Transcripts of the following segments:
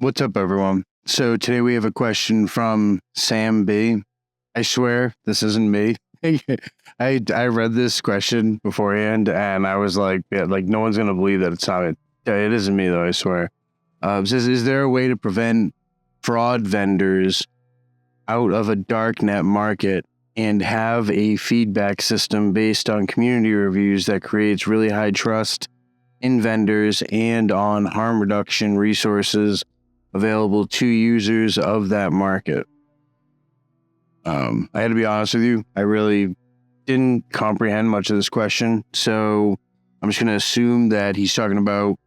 What's up, everyone? So today we have a question from Sam B. I swear this isn't me. I read this question beforehand and I was like, yeah, like no one's gonna believe that it's not it. Yeah, it isn't me though, I swear. It says, is there a way to prevent fraud vendors out of a darknet market and have a feedback system based on community reviews that creates really high trust in vendors and on harm reduction resources available to users of that market? I had to be honest with you. I really didn't comprehend much of this question. So I'm just going to assume that he's talking about,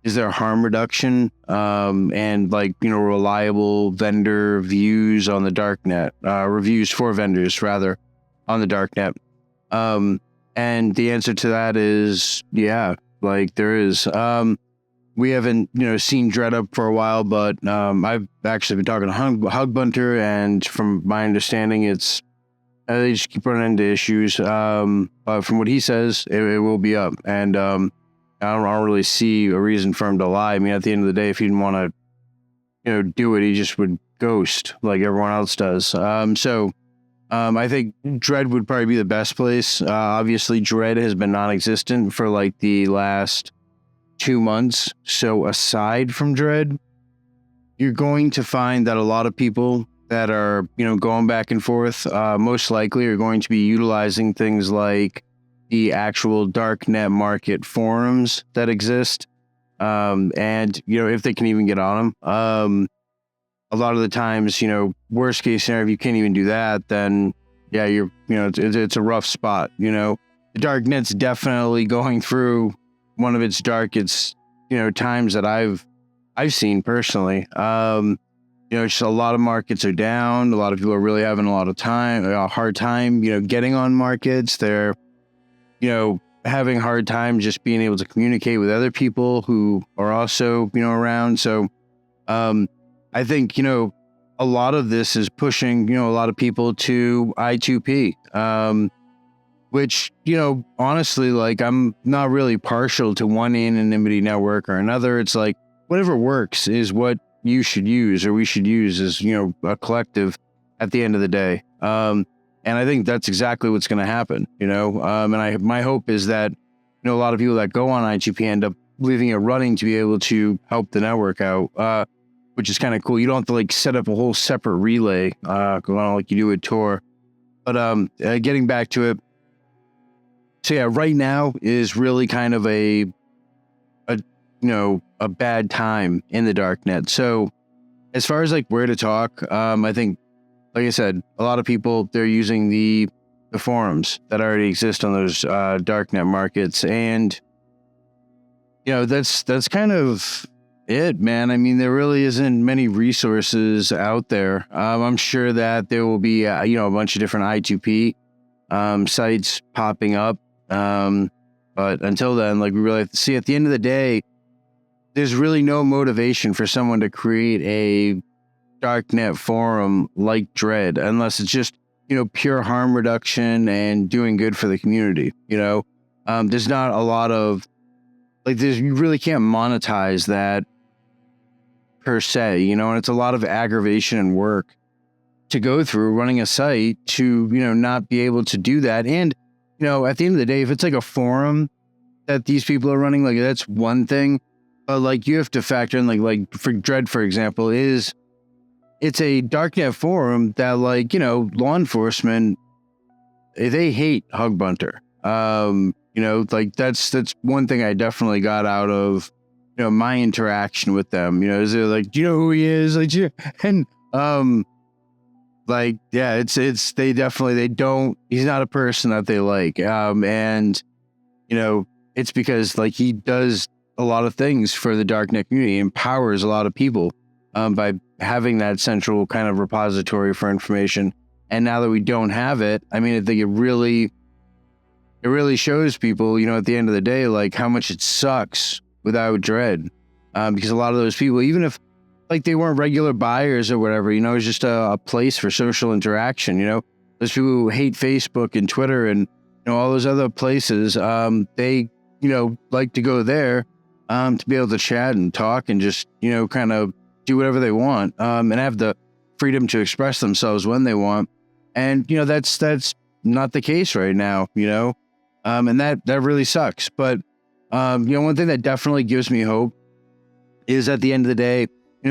is there harm reduction and reliable vendor views on the darknet, reviews for vendors rather on the darknet. And the answer to that is, yeah, there is. We haven't, seen Dread up for a while, but I've actually been talking to Hugbunter, and from my understanding, it's they just keep running into issues. But from what he says, it will be up, and I don't really see a reason for him to lie. I mean, at the end of the day, if he didn't want to, do it, he just would ghost like everyone else does. So I think Dread would probably be the best place. Obviously, Dread has been non-existent for the last 2 months. So aside from Dread, you're going to find that a lot of people that are, going back and forth, most likely are going to be utilizing things like the actual darknet market forums that exist. And, if they can even get on them. A lot of the times, worst case scenario, if you can't even do that, then yeah, it's a rough spot. The darknet's definitely going through one of its darkest, times that I've seen personally. Just a lot of markets are down. A lot of people are really having a hard time, getting on markets. They're, having a hard time just being able to communicate with other people who are also, around. So, I think, a lot of this is pushing, a lot of people to I2P. Which, honestly, I'm not really partial to one anonymity network or another. It's whatever works is what you should use, or we should use as, a collective at the end of the day. And I think that's exactly what's going to happen, and my hope is that, a lot of people that go on I2P end up leaving it running to be able to help the network out, which is kind of cool. You don't have to set up a whole separate relay, going on like you do with Tor. But getting back to it. So yeah, right now is really kind of a bad time in the darknet. So as far as where to talk, I think, like I said, a lot of people, they're using the forums that already exist on those darknet markets, and that's kind of it, man. I mean, there really isn't many resources out there. I'm sure that there will be a bunch of different I2P sites popping up. But until then, we really have to see, at the end of the day, there's really no motivation for someone to create a darknet forum like Dread, unless it's just, pure harm reduction and doing good for the community. There's not a lot of, you really can't monetize that per se, and it's a lot of aggravation and work to go through running a site to, not be able to do that. And at the end of the day, if it's a forum that these people are running, that's one thing. But you have to factor in, for Dread, for example, it's a darknet forum that, law enforcement, they hate Hugbunter. That's one thing I definitely got out of, my interaction with them. Is it do you know who he is? And yeah, it's they don't, he's not a person that they like. And it's because he does a lot of things for the darknet community, empowers a lot of people by having that central kind of repository for information. And now that we don't have it, I mean, I think it really shows people, at the end of the day, how much it sucks without Dread. Because a lot of those people, even if they weren't regular buyers or whatever, it's just a place for social interaction. Those people who hate Facebook and Twitter and all those other places, they like to go there to be able to chat and talk and just kind of do whatever they want, and have the freedom to express themselves when they want. And that's not the case right now. And that really sucks. But one thing that definitely gives me hope is at the end of the day,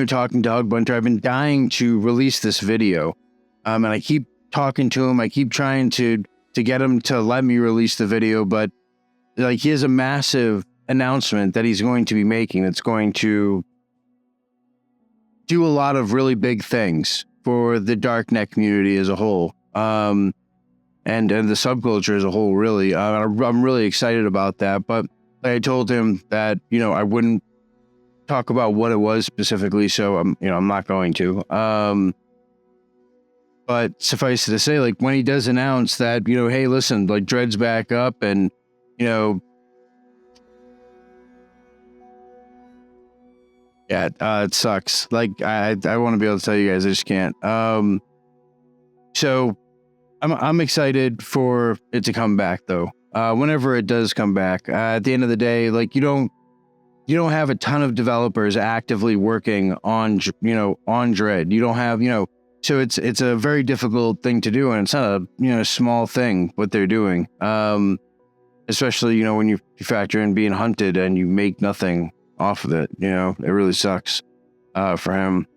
talking to Hug Bunter, I've been dying to release this video, and I keep talking to him. I keep trying to get him to let me release the video, but like he has a massive announcement that he's going to be making that's going to do a lot of really big things for the darknet community as a whole, and the subculture as a whole. Really, I'm really excited about that. But I told him that I wouldn't talk about what it was specifically, so I'm not going to. But suffice it to say, like when he does announce that, hey, listen, like Dread's back up, and yeah, it sucks. Like I want to be able to tell you guys, I just can't. So I'm excited for it to come back though. Whenever it does come back, at the end of the day, like you don't have a ton of developers actively working on on Dread. You don't have so it's a very difficult thing to do, and it's not a small thing what they're doing. Especially when you factor in being hunted and you make nothing off of it. It really sucks for him,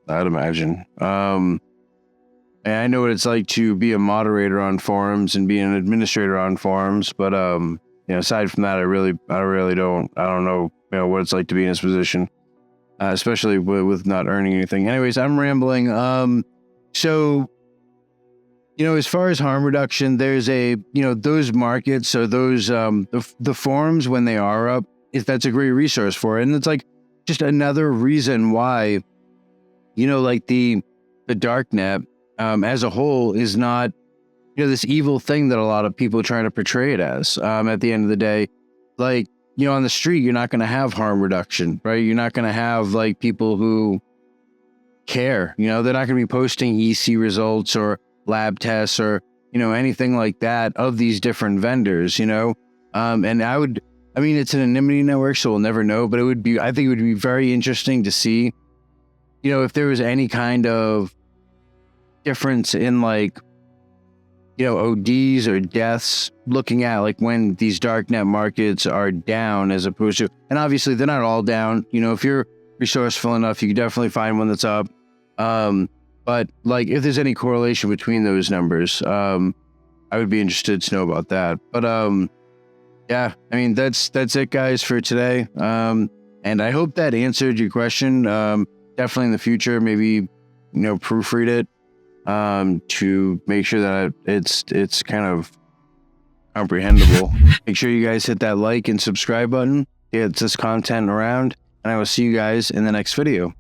I'd imagine. And I know what it's like to be a moderator on forums and be an administrator on forums, but aside from that, I really don't know what it's like to be in this position, especially with not earning anything. Anyways, I'm rambling. So as far as harm reduction, there's those markets or those the forums when they are up, that's a great resource for it. And it's like just another reason why like the darknet as a whole is not this evil thing that a lot of people are trying to portray it as. At the end of the day, like on the street, you're not going to have harm reduction, right? You're not going to have like people who care. They're not going to be posting EC results or lab tests or anything like that of these different vendors. And it's an anonymity network, so we'll never know, but I think it would be very interesting to see, if there was any kind of difference in like, ODs or deaths, looking at like when these darknet markets are down as opposed to, and obviously they're not all down. If you're resourceful enough, you can definitely find one that's up. But like if there's any correlation between those numbers, I would be interested to know about that. But yeah, that's it, guys, for today. And I hope that answered your question. Definitely in the future, maybe, proofread it, to make sure that it's kind of comprehensible. Make sure you guys hit that like and subscribe button to get this content around, and I will see you guys in the next video.